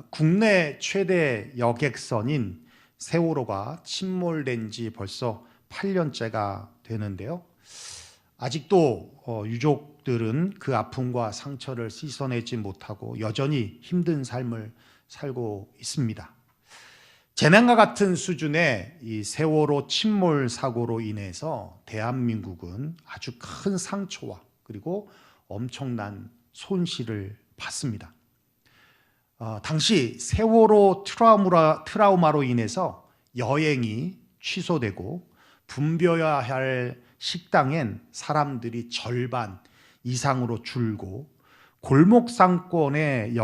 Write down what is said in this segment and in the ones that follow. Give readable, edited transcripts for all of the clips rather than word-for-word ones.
국내 최대 여객선인 세월호가 침몰된 지 벌써 8년째가 되는데요. 아직도 유족들은 그 아픔과 상처를 씻어내지 못하고 여전히 힘든 삶을 살고 있습니다. 재난과 같은 수준의 이 세월호 침몰 사고로 인해서 대한민국은 아주 큰 상처와 그리고 엄청난 손실을 받습니다. 당시 세월호 트라우마로 인해서 여행이 취소되고 붐벼야 할 식당엔 사람들이 절반 이상으로 줄고 골목 상권의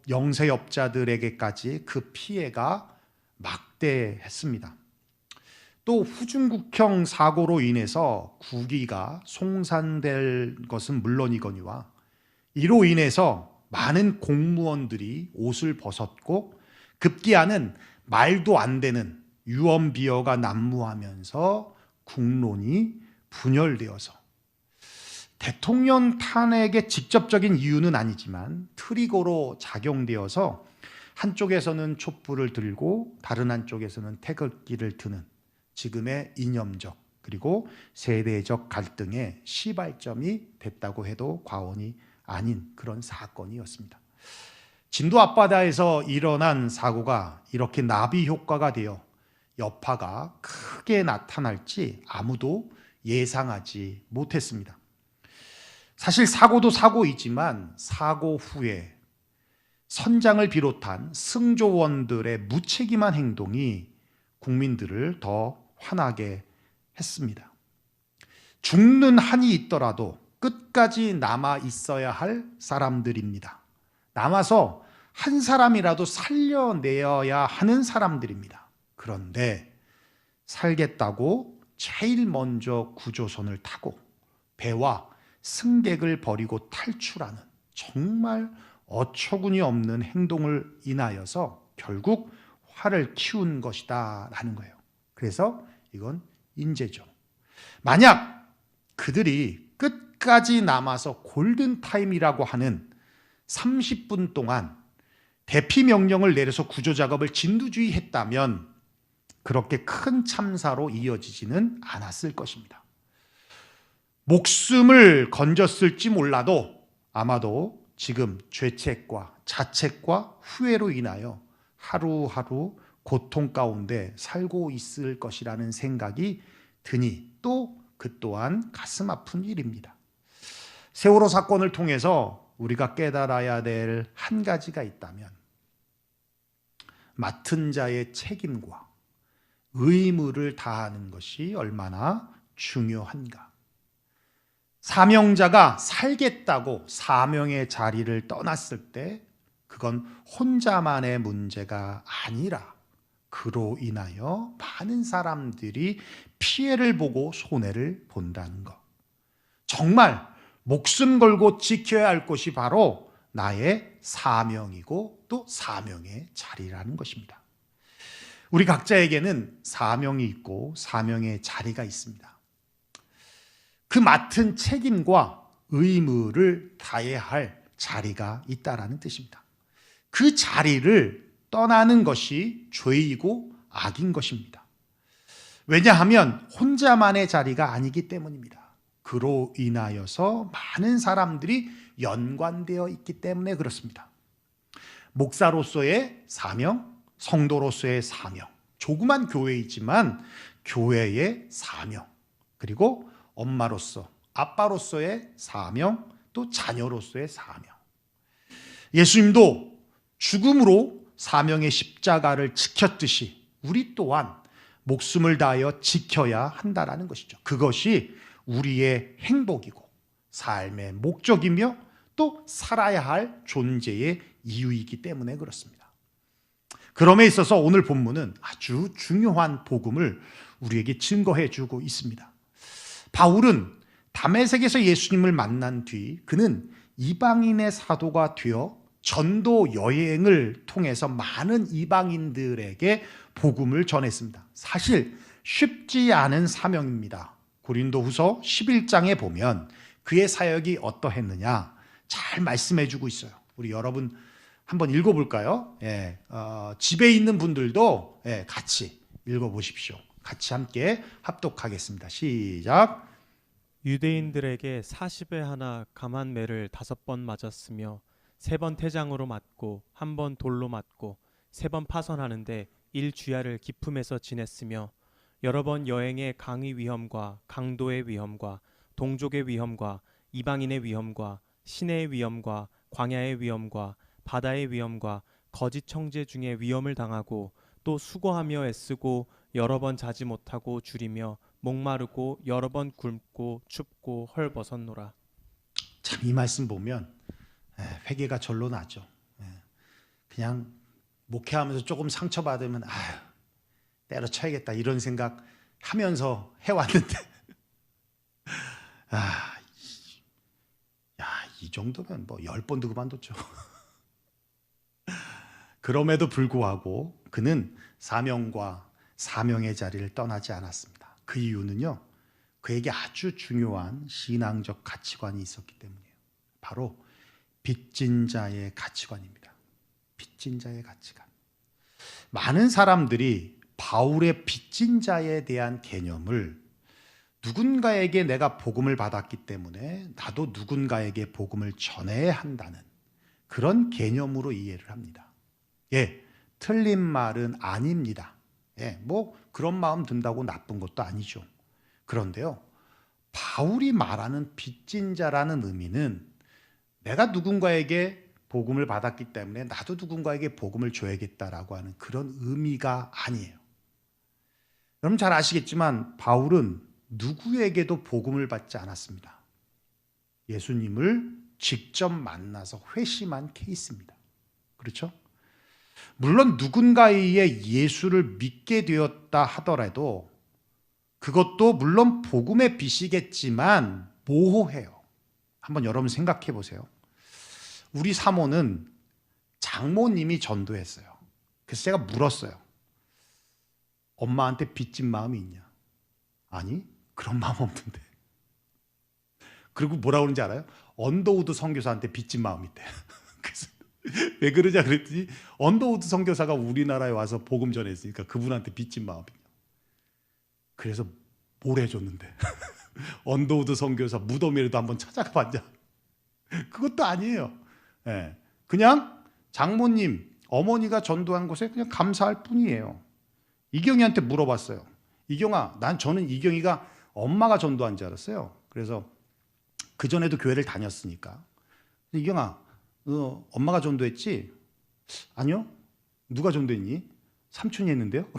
영세업자들에게까지 그 피해가 막대했습니다. 또 후중국형 사고로 인해서 국위가 송산될 것은 물론이거니와 이로 인해서 많은 공무원들이 옷을 벗었고 급기야는 말도 안 되는 유언비어가 난무하면서 국론이 분열되어서 대통령 탄핵의 직접적인 이유는 아니지만 트리거로 작용되어서 한쪽에서는 촛불을 들고 다른 한쪽에서는 태극기를 드는 지금의 이념적 그리고 세대적 갈등의 시발점이 됐다고 해도 과언이 아닌 그런 사건이었습니다. 진도 앞바다에서 일어난 사고가 이렇게 나비 효과가 되어 여파가 크게 나타날지 아무도 예상하지 못했습니다. 사실 사고도 사고이지만 사고 후에 선장을 비롯한 승조원들의 무책임한 행동이 국민들을 더 화나게 했습니다. 죽는 한이 있더라도 끝까지 남아 있어야 할 사람들입니다. 남아서 한 사람이라도 살려내어야 하는 사람들입니다. 그런데 살겠다고 제일 먼저 구조선을 타고 배와 승객을 버리고 탈출하는 정말 어처구니 없는 행동을 인하여서 결국 화를 키운 것이다 라는 거예요. 그래서 이건 인재죠. 만약 그들이 끝까지 남아서 골든타임이라고 하는 30분 동안 대피 명령을 내려서 구조 작업을 진두지휘했다면 그렇게 큰 참사로 이어지지는 않았을 것입니다. 목숨을 건졌을지 몰라도 아마도 지금 죄책과 자책과 후회로 인하여 하루하루 고통 가운데 살고 있을 것이라는 생각이 드니 또 그 또한 가슴 아픈 일입니다. 세월호 사건을 통해서 우리가 깨달아야 될 한 가지가 있다면 맡은 자의 책임과 의무를 다하는 것이 얼마나 중요한가. 사명자가 살겠다고 사명의 자리를 떠났을 때 그건 혼자만의 문제가 아니라 그로 인하여 많은 사람들이 피해를 보고 손해를 본다는 것. 정말 목숨 걸고 지켜야 할 것이 바로 나의 사명이고 또 사명의 자리라는 것입니다. 우리 각자에게는 사명이 있고 사명의 자리가 있습니다. 그 맡은 책임과 의무를 다해야 할 자리가 있다라는 뜻입니다. 그 자리를 떠나는 것이 죄이고 악인 것입니다. 왜냐하면 혼자만의 자리가 아니기 때문입니다. 그로 인하여서 많은 사람들이 연관되어 있기 때문에 그렇습니다. 목사로서의 사명, 성도로서의 사명, 조그만 교회이지만 교회의 사명, 그리고 엄마로서, 아빠로서의 사명, 또 자녀로서의 사명. 예수님도 죽음으로 사명의 십자가를 지켰듯이 우리 또한 목숨을 다하여 지켜야 한다라는 것이죠. 그것이 우리의 행복이고 삶의 목적이며 또 살아야 할 존재의 이유이기 때문에 그렇습니다. 그럼에 있어서 오늘 본문은 아주 중요한 복음을 우리에게 증거해 주고 있습니다. 바울은 다메섹에서 예수님을 만난 뒤 그는 이방인의 사도가 되어 전도 여행을 통해서 많은 이방인들에게 복음을 전했습니다. 사실 쉽지 않은 사명입니다. 고린도후서 11장에 보면 그의 사역이 어떠했느냐 잘 말씀해 주고 있어요. 우리 여러분 한번 읽어볼까요? 집에 있는 분들도 같이 읽어보십시오. 같이 함께 합독하겠습니다. 시작. 유대인들에게 40에 하나 감한 매를 5번 맞았으며 3번 태장으로 맞고 1번 돌로 맞고 3번 파선하는데 일주야를 기품에서 지냈으며 여러 번 여행의 강의 위험과 강도의 위험과 동족의 위험과 이방인의 위험과 시내의 위험과 광야의 위험과 바다의 위험과 거짓 청제 중에 위험을 당하고 또 수고하며 애쓰고 여러 번 자지 못하고 줄이며 목마르고 여러 번 굶고 춥고 헐벗었노라. 참 이 말씀 보면 회개가 절로 나죠. 그냥 목회하면서 조금 상처받으면 아유 때려쳐야겠다 이런 생각 하면서 해왔는데 이 정도면 뭐 10번도 그만뒀죠. 그럼에도 불구하고 그는 사명과 사명의 자리를 떠나지 않았습니다. 그 이유는요, 그에게 아주 중요한 신앙적 가치관이 있었기 때문이에요. 바로 빚진 자의 가치관입니다. 빚진 자의 가치관. 많은 사람들이 바울의 빚진 자에 대한 개념을 누군가에게 내가 복음을 받았기 때문에 나도 누군가에게 복음을 전해야 한다는 그런 개념으로 이해를 합니다. 틀린 말은 아닙니다. 뭐 그런 마음 든다고 나쁜 것도 아니죠. 그런데요, 바울이 말하는 빚진 자라는 의미는 내가 누군가에게 복음을 받았기 때문에 나도 누군가에게 복음을 줘야겠다라고 하는 그런 의미가 아니에요. 여러분 잘 아시겠지만 바울은 누구에게도 복음을 받지 않았습니다. 예수님을 직접 만나서 회심한 케이스입니다. 그렇죠? 물론 누군가의 예수를 믿게 되었다 하더라도 그것도 물론 복음의 빛이겠지만 모호해요. 한번 여러분 생각해 보세요. 우리 사모는 장모님이 전도했어요. 그래서 제가 물었어요. 엄마한테 빚진 마음이 있냐? 아니, 그런 마음 없는데. 그리고 뭐라고 그러는지 알아요? 언더우드 선교사한테 빚진 마음이 있대. 그래서 왜 그러냐 그랬더니 언더우드 선교사가 우리나라에 와서 복음 전했으니까 그분한테 빚진 마음이에요. 그래서 뭘 해줬는데 언더우드 선교사 무덤이라도 한번 찾아가 봤냐? 그것도 아니에요. 그냥 장모님, 어머니가 전도한 것에 그냥 감사할 뿐이에요. 이경이한테 물어봤어요. 이경아, 저는 이경이가 엄마가 전도한 줄 알았어요. 그래서 그전에도 교회를 다녔으니까. 이경아, 너 엄마가 전도했지? 아니요. 누가 전도했니? 삼촌이 했는데요.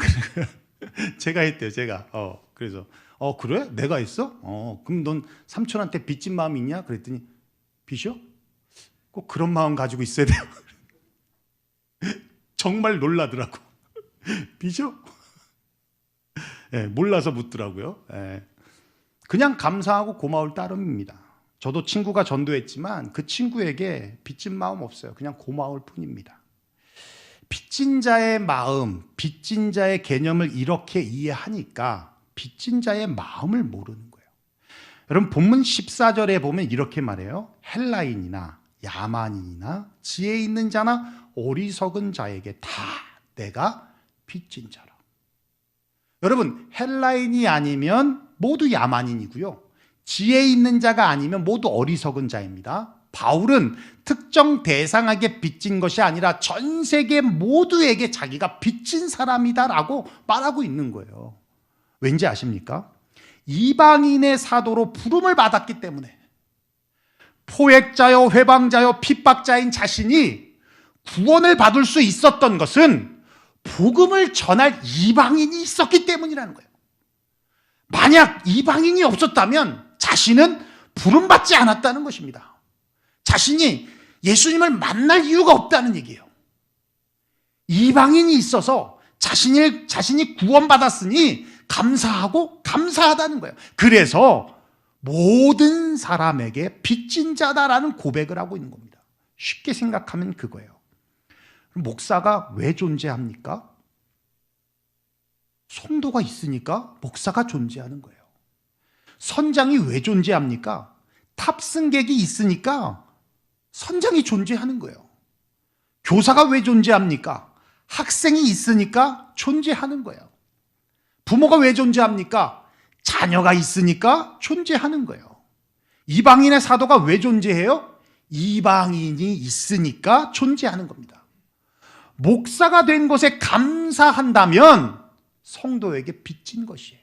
제가 했대요. 제가. 그래서 그래? 내가 했어? 그럼 넌 삼촌한테 빚진 마음이 있냐? 그랬더니 빚이요? 꼭 그런 마음 가지고 있어야 돼요. 정말 놀라더라고. 빚이요? 몰라서 묻더라고요. 그냥 감사하고 고마울 따름입니다. 저도 친구가 전도했지만 그 친구에게 빚진 마음 없어요. 그냥 고마울 뿐입니다. 빚진 자의 마음, 빚진 자의 개념을 이렇게 이해하니까 빚진 자의 마음을 모르는 거예요. 여러분 본문 14절에 보면 이렇게 말해요. 헬라인이나 야만인이나 지혜 있는 자나 어리석은 자에게 다 내가 빚진 자라. 여러분 헬라인이 아니면 모두 야만인이고요. 지혜 있는 자가 아니면 모두 어리석은 자입니다. 바울은 특정 대상에게 빚진 것이 아니라 전 세계 모두에게 자기가 빚진 사람이다라고 말하고 있는 거예요. 왠지 아십니까? 이방인의 사도로 부름을 받았기 때문에 포획자요 회방자요 핍박자인 자신이 구원을 받을 수 있었던 것은 복음을 전할 이방인이 있었기 때문이라는 거예요. 만약 이방인이 없었다면 자신은 부름받지 않았다는 것입니다. 자신이 예수님을 만날 이유가 없다는 얘기예요. 이방인이 있어서 자신이 구원받았으니 감사하고 감사하다는 거예요. 그래서 모든 사람에게 빚진 자다라는 고백을 하고 있는 겁니다. 쉽게 생각하면 그거예요. 목사가 왜 존재합니까? 성도가 있으니까 목사가 존재하는 거예요. 선장이 왜 존재합니까? 탑승객이 있으니까 선장이 존재하는 거예요. 교사가 왜 존재합니까? 학생이 있으니까 존재하는 거예요. 부모가 왜 존재합니까? 자녀가 있으니까 존재하는 거예요. 이방인의 사도가 왜 존재해요? 이방인이 있으니까 존재하는 겁니다. 목사가 된 것에 감사한다면 성도에게 빚진 것이에요.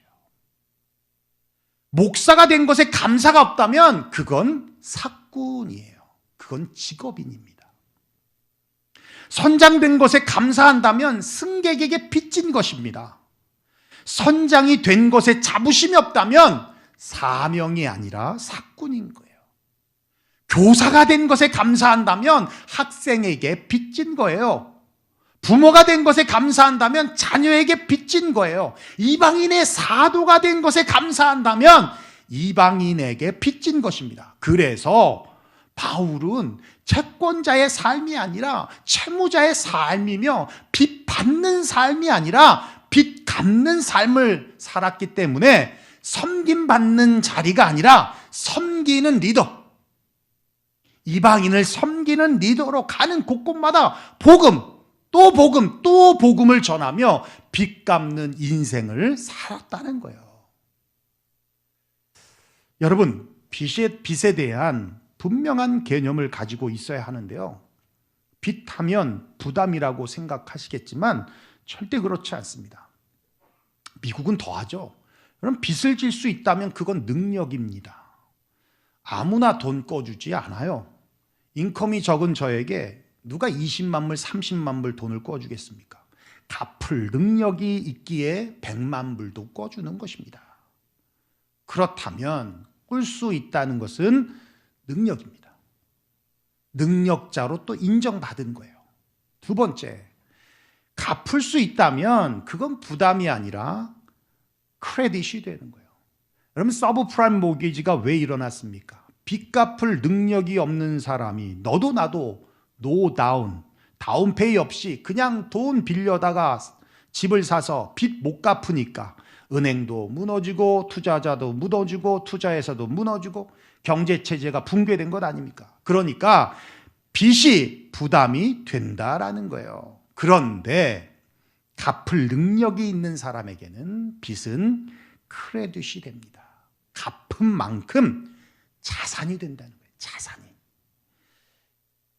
목사가 된 것에 감사가 없다면 그건 사꾼이에요. 그건 직업인입니다. 선장된 것에 감사한다면 승객에게 빚진 것입니다. 선장이 된 것에 자부심이 없다면 사명이 아니라 사꾼인 거예요. 교사가 된 것에 감사한다면 학생에게 빚진 거예요. 부모가 된 것에 감사한다면 자녀에게 빚진 거예요. 이방인의 사도가 된 것에 감사한다면 이방인에게 빚진 것입니다. 그래서 바울은 채권자의 삶이 아니라 채무자의 삶이며 빚 받는 삶이 아니라 빚 갚는 삶을 살았기 때문에 섬김받는 자리가 아니라 섬기는 리더, 이방인을 섬기는 리더로 가는 곳곳마다 복음, 또 복음, 또 복음을 전하며 빚 갚는 인생을 살았다는 거예요. 여러분, 빚에 대한 분명한 개념을 가지고 있어야 하는데요. 빚하면 부담이라고 생각하시겠지만 절대 그렇지 않습니다. 미국은 더하죠. 그럼 빚을 질 수 있다면 그건 능력입니다. 아무나 돈 꿔주지 않아요. 인컴이 적은 저에게 누가 20만 불, 30만 불 돈을 꿔주겠습니까? 갚을 능력이 있기에 100만 불도 꿔주는 것입니다. 그렇다면 꿀 수 있다는 것은 능력입니다. 능력자로 또 인정받은 거예요. 두 번째, 갚을 수 있다면 그건 부담이 아니라 크레딧이 되는 거예요. 여러분, 서브프라임 모기지가 왜 일어났습니까? 빚 갚을 능력이 없는 사람이 너도 나도 노다운, 다운페이 없이 그냥 돈 빌려다가 집을 사서 빚 못 갚으니까 은행도 무너지고 투자자도 무너지고 투자회사도 무너지고 경제체제가 붕괴된 것 아닙니까? 그러니까 빚이 부담이 된다라는 거예요. 그런데 갚을 능력이 있는 사람에게는 빚은 크레딧이 됩니다. 갚은 만큼 자산이 된다는 거예요. 자산이.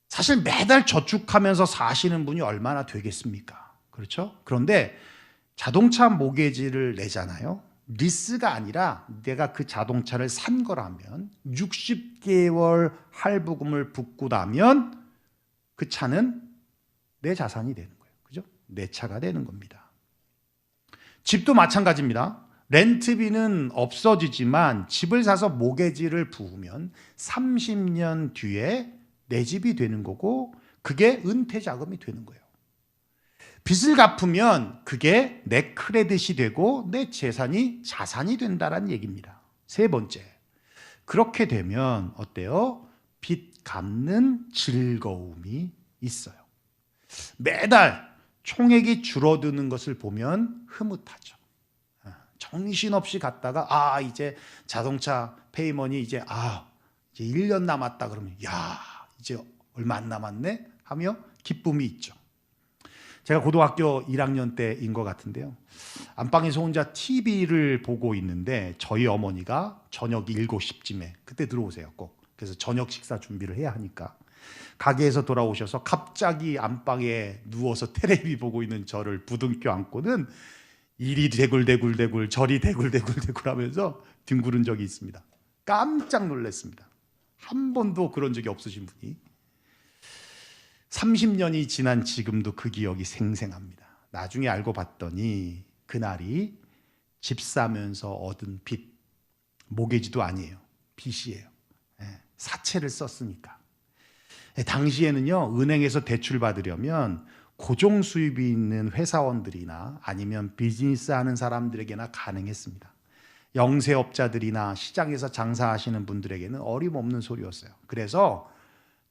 사실 매달 저축하면서 사시는 분이 얼마나 되겠습니까? 그렇죠? 그런데 자동차 모기지를 내잖아요. 리스가 아니라 내가 그 자동차를 산 거라면 60개월 할부금을 붓고 나면 그 차는 내 자산이 되는 거예요. 그죠? 내 차가 되는 겁니다. 집도 마찬가지입니다. 렌트비는 없어지지만 집을 사서 모기지를 부으면 30년 뒤에 내 집이 되는 거고 그게 은퇴 자금이 되는 거예요. 빚을 갚으면 그게 내 크레딧이 되고 내 재산이 자산이 된다는 얘기입니다. 세 번째, 그렇게 되면 어때요? 빚 갚는 즐거움이 있어요. 매달 총액이 줄어드는 것을 보면 흐뭇하죠. 정신없이 갔다가 이제 자동차 페이먼이 이제 1년 남았다 그러면 이제 얼마 안 남았네 하며 기쁨이 있죠. 제가 고등학교 1학년 때인 것 같은데요. 안방에서 혼자 TV를 보고 있는데 저희 어머니가 저녁 7시쯤에 그때 들어오세요 꼭. 그래서 저녁 식사 준비를 해야 하니까 가게에서 돌아오셔서 갑자기 안방에 누워서 텔레비 보고 있는 저를 부둥켜 안고는 이리 대굴대굴대굴 저리 대굴대굴대굴 하면서 뒹구른 적이 있습니다. 깜짝 놀랐습니다. 한 번도 그런 적이 없으신 분이 30년이 지난 지금도 그 기억이 생생합니다. 나중에 알고 봤더니 그날이 집 사면서 얻은 빚, 모기지도 아니에요. 빚이에요. 사채를 썼으니까. 당시에는요, 은행에서 대출 받으려면 고정 수입이 있는 회사원들이나 아니면 비즈니스 하는 사람들에게나 가능했습니다. 영세업자들이나 시장에서 장사하시는 분들에게는 어림없는 소리였어요. 그래서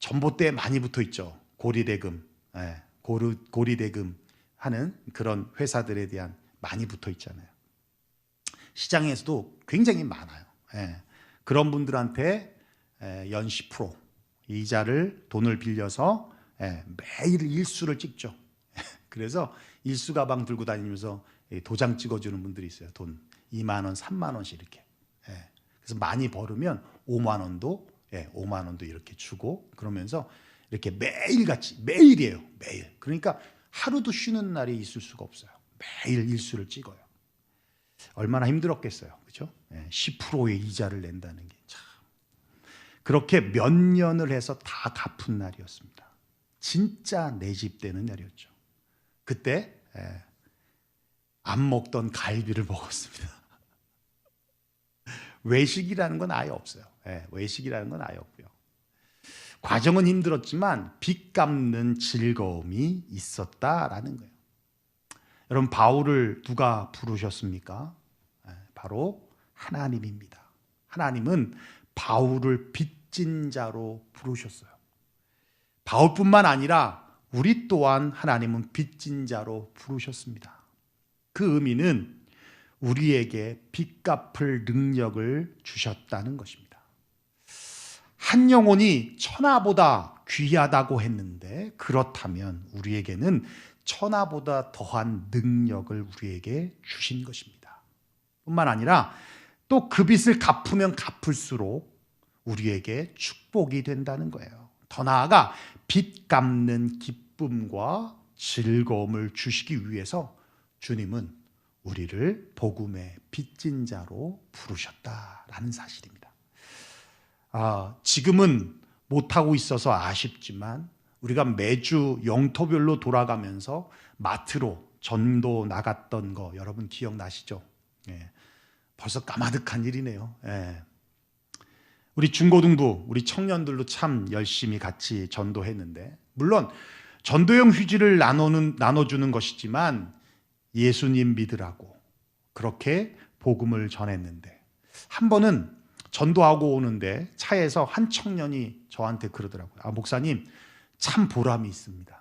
전봇대에 많이 붙어 있죠. 고리대금, 고리대금 하는 그런 회사들에 대한 많이 붙어 있잖아요. 시장에서도 굉장히 많아요. 그런 분들한테 연시 프로 이자를 돈을 빌려서 매일 일수를 찍죠. 그래서 일수 가방 들고 다니면서 도장 찍어주는 분들이 있어요. 돈 2만 원, 3만 원씩 이렇게. 그래서 많이 벌으면 5만 원도 5만 원도 이렇게 주고 그러면서 이렇게 매일같이 매일이에요. 매일. 그러니까 하루도 쉬는 날이 있을 수가 없어요. 매일 일수를 찍어요. 얼마나 힘들었겠어요. 그렇죠? 10%의 이자를 낸다는 게 참. 그렇게 몇 년을 해서 다 갚은 날이었습니다. 진짜 내 집 되는 날이었죠. 그때 안 먹던 갈비를 먹었습니다. 외식이라는 건 아예 없어요. 외식이라는 건 아예 없고요. 과정은 힘들었지만 빚 갚는 즐거움이 있었다라는 거예요. 여러분, 바울을 누가 부르셨습니까? 바로 하나님입니다. 하나님은 바울을 빚진 자로 부르셨어요. 바울뿐만 아니라 우리 또한 하나님은 빚진 자로 부르셨습니다. 그 의미는 우리에게 빚 갚을 능력을 주셨다는 것입니다. 한 영혼이 천하보다 귀하다고 했는데 그렇다면 우리에게는 천하보다 더한 능력을 우리에게 주신 것입니다. 뿐만 아니라 또 그 빚을 갚으면 갚을수록 우리에게 축복이 된다는 거예요. 더 나아가 빚 갚는 기쁨과 즐거움을 주시기 위해서 주님은 우리를 복음의 빚진 자로 부르셨다라는 사실입니다. 지금은 못하고 있어서 아쉽지만 우리가 매주 영토별로 돌아가면서 마트로 전도 나갔던 거 여러분 기억나시죠? 벌써 까마득한 일이네요. 우리 중고등부, 우리 청년들도 참 열심히 같이 전도했는데 물론 전도용 휴지를 나눠주는 것이지만 예수님 믿으라고 그렇게 복음을 전했는데 한 번은 전도하고 오는데 차에서 한 청년이 저한테 그러더라고요. 목사님, 참 보람이 있습니다.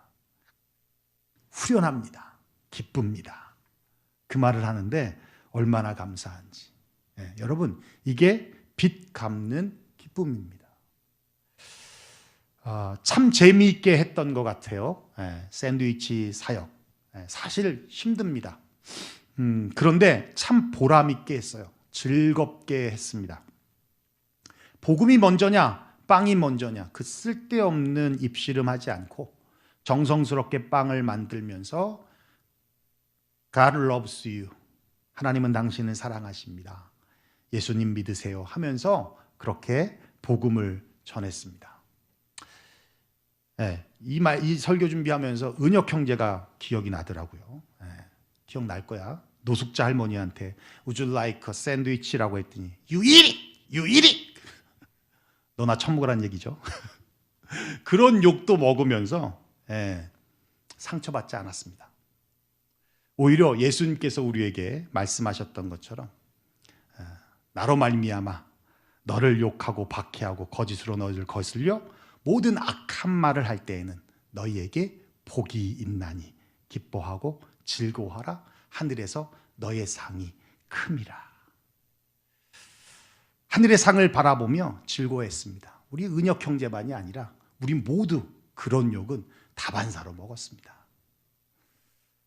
후련합니다. 기쁩니다. 그 말을 하는데 얼마나 감사한지. 여러분, 이게 빚 갚는 기쁨입니다. 참 재미있게 했던 것 같아요. 샌드위치 사역. 사실 힘듭니다. 그런데 참 보람있게 했어요. 즐겁게 했습니다. 복음이 먼저냐 빵이 먼저냐 그 쓸데없는 입씨름하지 않고 정성스럽게 빵을 만들면서 God loves you, 하나님은 당신을 사랑하십니다, 예수님 믿으세요 하면서 그렇게 복음을 전했습니다. 이 설교 준비하면서 은혁 형제가 기억이 나더라고요. 기억날 거야. 노숙자 할머니한테 Would you like a sandwich라고 했더니 You eat it! You eat it! 너나 천국이란 얘기죠. 그런 욕도 먹으면서 상처받지 않았습니다. 오히려 예수님께서 우리에게 말씀하셨던 것처럼 나로 말미암아 너를 욕하고 박해하고 거짓으로 너를 거슬려 모든 악한 말을 할 때에는 너희에게 복이 있나니 기뻐하고 즐거워하라, 하늘에서 너의 상이 큼이라. 하늘의 상을 바라보며 즐거워했습니다. 우리 은혁 형제만이 아니라 우리 모두 그런 욕은 다반사로 먹었습니다.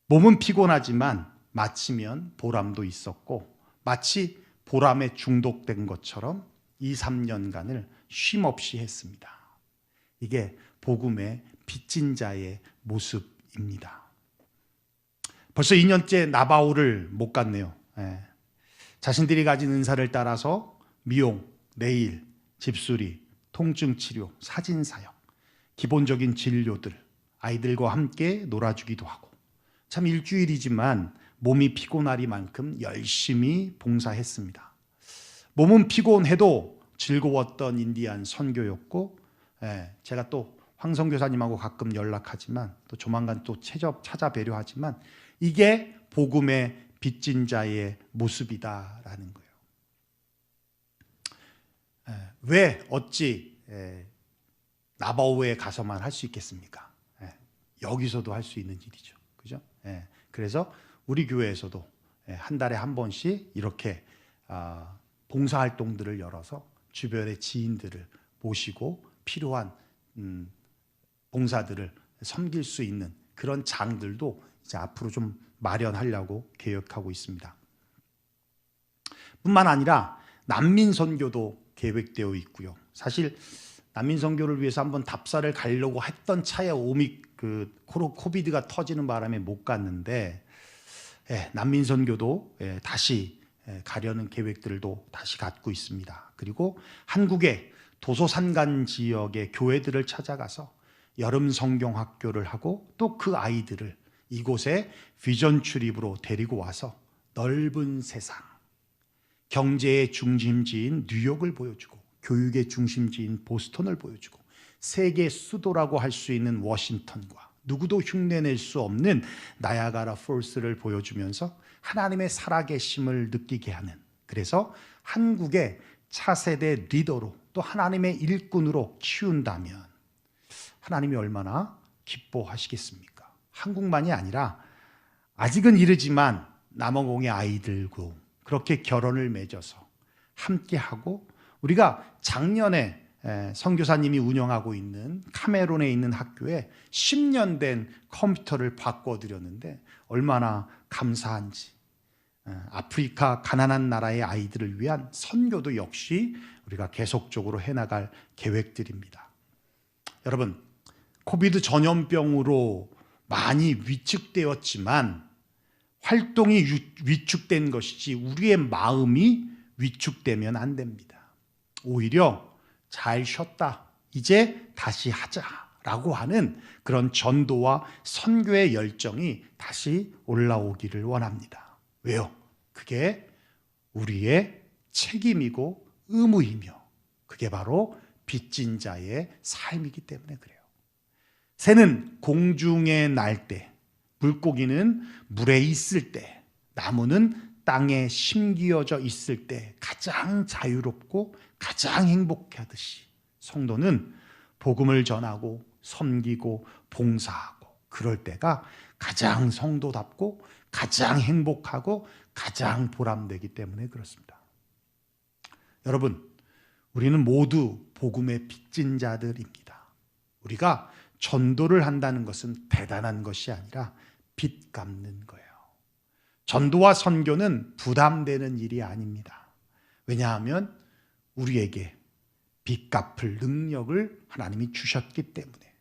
몸은 피곤하지만 마치면 보람도 있었고 마치 보람에 중독된 것처럼 2, 3년간을 쉼없이 했습니다. 이게 복음의 빚진 자의 모습입니다. 벌써 2년째 나바울을 못 갔네요. 자신들이 가진 은사를 따라서 미용, 네일, 집수리, 통증 치료, 사진 사역, 기본적인 진료들, 아이들과 함께 놀아주기도 하고 참 일주일이지만 몸이 피곤하리만큼 열심히 봉사했습니다. 몸은 피곤해도 즐거웠던 인디안 선교였고 제가 또 황성교사님하고 가끔 연락하지만 또 조만간 또 찾아뵈려 하지만 이게 복음의 빚진 자의 모습이다라는 거예요. 왜 어찌 나바오에 가서만 할 수 있겠습니까? 여기서도 할 수 있는 일이죠. 그죠? 그래서 우리 교회에서도 한 달에 한 번씩 이렇게 봉사활동들을 열어서 주변의 지인들을 모시고 필요한 봉사들을 섬길 수 있는 그런 장들도 이제 앞으로 좀 마련하려고 계획하고 있습니다. 뿐만 아니라 난민 선교도 계획되어 있고요. 사실 난민 선교를 위해서 한번 답사를 가려고 했던 차에 코비드가 터지는 바람에 못 갔는데, 난민 선교도 다시 가려는 계획들도 다시 갖고 있습니다. 그리고 한국의 도서산간 지역의 교회들을 찾아가서 여름 성경 학교를 하고 또 그 아이들을 이곳에 비전 출입으로 데리고 와서 넓은 세상, 경제의 중심지인 뉴욕을 보여주고 교육의 중심지인 보스턴을 보여주고 세계 수도라고 할 수 있는 워싱턴과 누구도 흉내낼 수 없는 나야가라 폴스를 보여주면서 하나님의 살아계심을 느끼게 하는, 그래서 한국의 차세대 리더로 또 하나님의 일꾼으로 키운다면 하나님이 얼마나 기뻐하시겠습니까? 한국만이 아니라 아직은 이르지만 남아공의 아이들고 그렇게 결혼을 맺어서 함께하고, 우리가 작년에 선교사님이 운영하고 있는 카메룬에 있는 학교에 10년 된 컴퓨터를 바꿔드렸는데 얼마나 감사한지, 아프리카 가난한 나라의 아이들을 위한 선교도 역시 우리가 계속적으로 해나갈 계획들입니다. 여러분, 코비드 전염병으로 많이 위축되었지만 활동이 위축된 것이지 우리의 마음이 위축되면 안 됩니다. 오히려 잘 쉬었다, 이제 다시 하자라고 하는 그런 전도와 선교의 열정이 다시 올라오기를 원합니다. 왜요? 그게 우리의 책임이고 의무이며 그게 바로 빚진 자의 삶이기 때문에 그래요. 새는 공중에 날 때, 물고기는 물에 있을 때, 나무는 땅에 심기어져 있을 때 가장 자유롭고 가장 행복하듯이 성도는 복음을 전하고 섬기고 봉사하고 그럴 때가 가장 성도답고 가장 행복하고 가장 보람되기 때문에 그렇습니다. 여러분, 우리는 모두 복음의 빚진 자들입니다. 우리가 전도를 한다는 것은 대단한 것이 아니라 빚 갚는 거예요. 전도와 선교는 부담되는 일이 아닙니다. 왜냐하면 우리에게 빚 갚을 능력을 하나님이 주셨기 때문에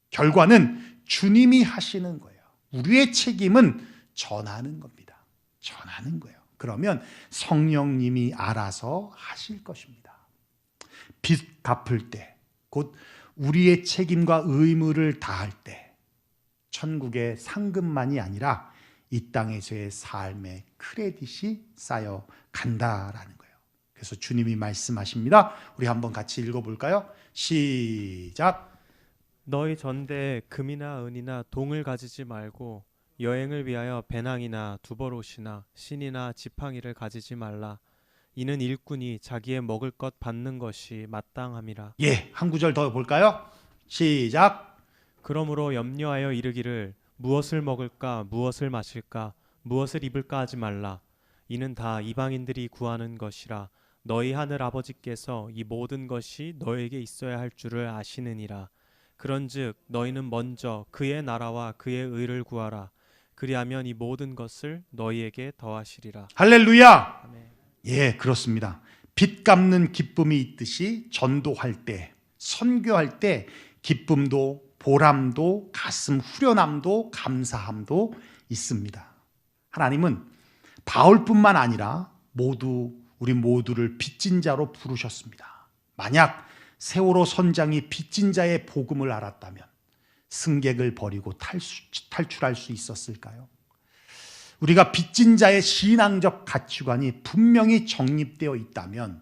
결과는 주님이 하시는 거예요. 우리의 책임은 전하는 겁니다. 전하는 거예요. 그러면 성령님이 알아서 하실 것입니다. 빚 갚을 때, 곧 우리의 책임과 의무를 다할 때 천국의 상급만이 아니라 이 땅에서의 삶의 크레딧이 쌓여 간다라는 거예요. 그래서 주님이 말씀하십니다. 우리 한번 같이 읽어볼까요? 시작. 너희 전대에 금이나 은이나 동을 가지지 말고 여행을 위하여 배낭이나 두버롯이나 신이나 지팡이를 가지지 말라. 이는 일꾼이 자기의 먹을 것 받는 것이 마땅함이라. 한 구절 더 볼까요? 시작. 그러므로 염려하여 이르기를 무엇을 먹을까 무엇을 마실까 무엇을 입을까 하지 말라. 이는 다 이방인들이 구하는 것이라. 너희 하늘 아버지께서 이 모든 것이 너에게 있어야 할 줄을 아시느니라. 그런즉 너희는 먼저 그의 나라와 그의 의를 구하라. 그리하면 이 모든 것을 너희에게 더하시리라. 할렐루야. 아멘. 그렇습니다. 빚 갚는 기쁨이 있듯이 전도할 때, 선교할 때 기쁨도 보람도 가슴 후련함도 감사함도 있습니다. 하나님은 바울뿐만 아니라 우리 모두를 빚진 자로 부르셨습니다. 만약 세월호 선장이 빚진 자의 복음을 알았다면 승객을 버리고 탈출할 수 있었을까요? 우리가 빚진 자의 신앙적 가치관이 분명히 정립되어 있다면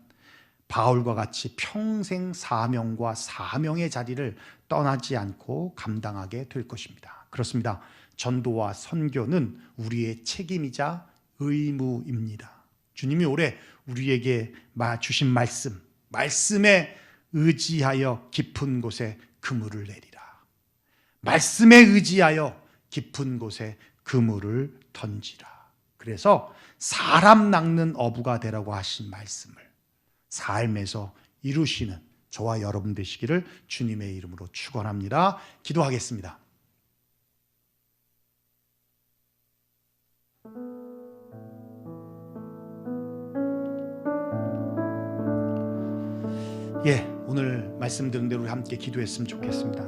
바울과 같이 평생 사명과 사명의 자리를 떠나지 않고 감당하게 될 것입니다. 그렇습니다. 전도와 선교는 우리의 책임이자 의무입니다. 주님이 올해 우리에게 주신 말씀에 의지하여 깊은 곳에 그물을 내리라. 말씀에 의지하여 깊은 곳에 그물을 던지라. 그래서 사람 낚는 어부가 되라고 하신 말씀을 삶에서 이루시는 저와 여러분 되시기를 주님의 이름으로 축원합니다. 기도하겠습니다. 오늘 말씀드린 대로 우리 함께 기도했으면 좋겠습니다.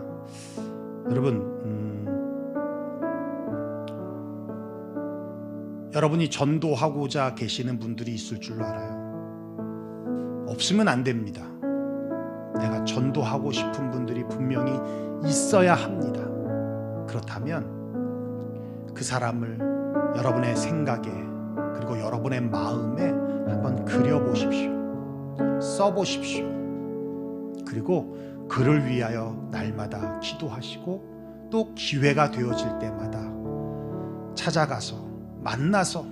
여러분, 여러분이 전도하고자 계시는 분들이 있을 줄로 알아요. 없으면 안 됩니다. 내가 전도하고 싶은 분들이 분명히 있어야 합니다. 그렇다면 그 사람을 여러분의 생각에 그리고 여러분의 마음에 한번 그려보십시오. 써보십시오. 그리고 그를 위하여 날마다 기도하시고 또 기회가 되어질 때마다 찾아가서 만나서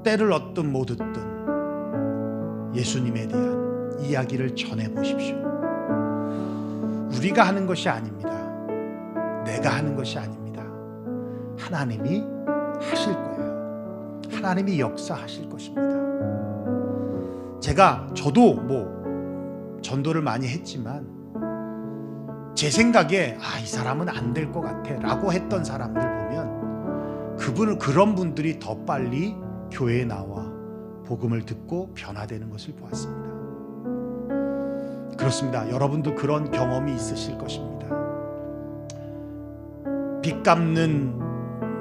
때를 얻든 못 얻든 예수님에 대한 이야기를 전해보십시오. 우리가 하는 것이 아닙니다. 내가 하는 것이 아닙니다. 하나님이 하실 거예요. 하나님이 역사하실 것입니다. 저도 전도를 많이 했지만 제 생각에 이 사람은 안 될 것 같아 라고 했던 사람들 보면 그런 분들이 더 빨리 교회에 나와 복음을 듣고 변화되는 것을 보았습니다. 그렇습니다. 여러분도 그런 경험이 있으실 것입니다. 빚 갚는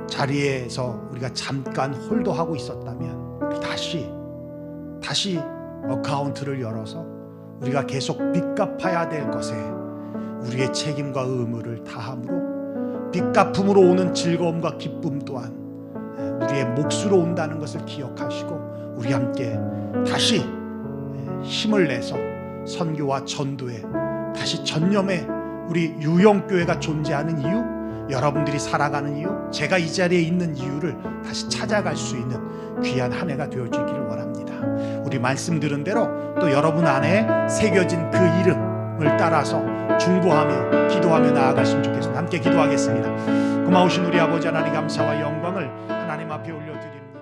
자리에서 우리가 잠깐 홀도하고 있었다면 우리 다시 어카운트를 열어서 우리가 계속 빚 갚아야 될 것에 우리의 책임과 의무를 다함으로 빚 갚음으로 오는 즐거움과 기쁨 또한 우리의 몫으로 온다는 것을 기억하시고 우리 함께 다시 힘을 내서 선교와 전도에 다시 전념해 우리 유영교회가 존재하는 이유, 여러분들이 살아가는 이유, 제가 이 자리에 있는 이유를 다시 찾아갈 수 있는 귀한 한 해가 되어주기를 원합니다. 우리 말씀 들은 대로 또 여러분 안에 새겨진 그 이름을 따라서 중보하며 기도하며 나아갔으면 좋겠습니다. 함께 기도하겠습니다. 고마우신 우리 아버지 하나님, 감사와 영광을 하나님 앞에 올려드립니다.